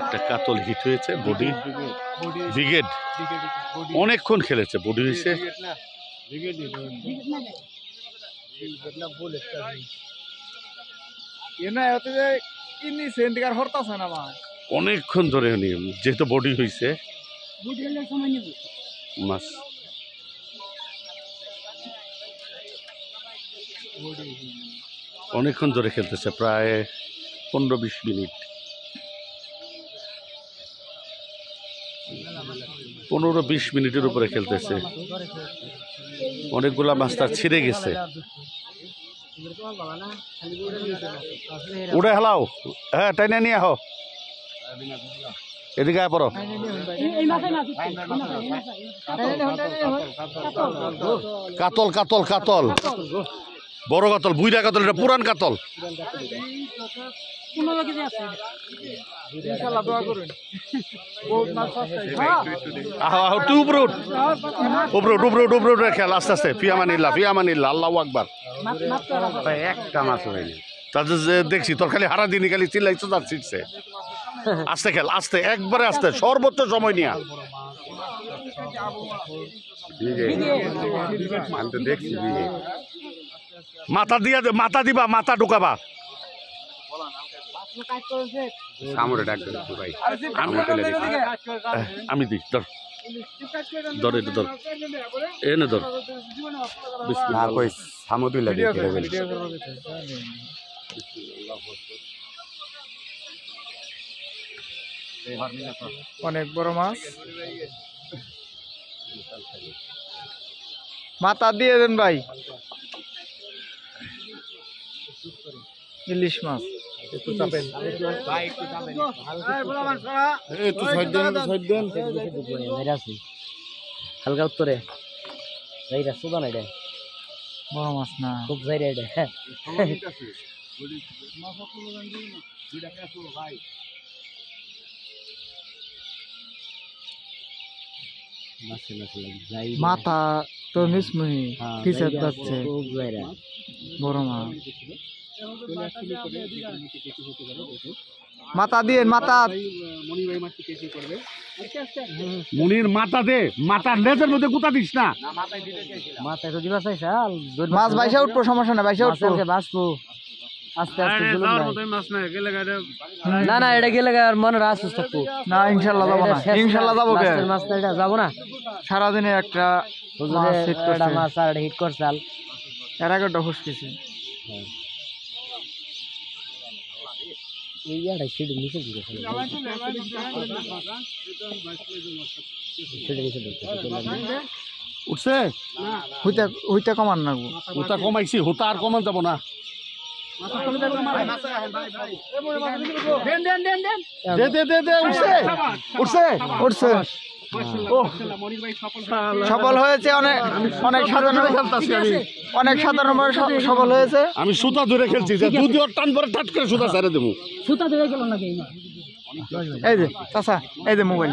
একটা কাতল হিট হয়েছে বডি ব্রিগেড অনেকক্ষণ খেলেছে বডি হয়েছে অনেকক্ষণ ধরে যেহেতু বডি হয়েছে মাছ অনেকক্ষণ ধরে খেলতেছে প্রায় 15-20 মিনিট 15-20 মিনিটের উপরে খেলতেছে অনেকগুলা মাছ তার ছিঁড়ে গেছে উড়ে হেলাও হ্যাঁ টাইনে নিয়ে আহ এদিকে আয় পড়ো কাতল কাতল কাতল বড় কাতল বুইরা কাতল এটা পুরান কাতল খেল আস্তে আস্তে ফিয়ামানিল্লাহ ফিয়ামানিল্লাহ আল্লাহু আকবার একটা মাছ হয়নি তাদের দেখছি তোর খালি হারা দিনই খালি চিল্লাইছে তার ছিটছে আস্তে খেল আস্তে একবারে আস্তে সর্বোচ্চ সময় নিয়া আমি তো দেখছি মাথা দিয়া মাথা দিবা মাথা ঢুকাবা আমি দিই ধর ধর এটা ধর এনে ধর অনেক বড় মাছ মাথা দিয়ে দেন ভাই ইলিশ মাছ হালকা উত্তরে বড় মাছ না খুব যাই মাথা তো মিসমুহি পিছে যাচ্ছে বড় মাছ মাথা দিয়ে মাথা মুনির মাথা দে মাথার লেজের মধ্যে গুতা দিস না মাথায় তো দিবা চাইছা মাছ বাইসা উঠবো সমস্যা না বাইসা উঠবো বাঁচবো আস্তে আস্তে না না এটা গেলে আর মনে রাসুস থাকবো না ইনশাল্লাহ যাবো না ইনশাল্লাহ যাবো মাছ এটা যাবো না সারাদিনে একটা মাছ আর হিট করছাল এর আগে ডফুসকেছে উঠছে হইতে কমান না হুতা কমাইছি হুতা আর কমান যাব না উঠছে সফল হয়েছে অনেক অনেক সাধারণভাবে সফল হয়েছে আমি সুতা ধরে খেলছি যে যদি ওর টান পরে টাট করে সুতা ছেড়ে দেবো সুতা ধরে গেল নাকি এই যে চাচা এই যে মোবাইল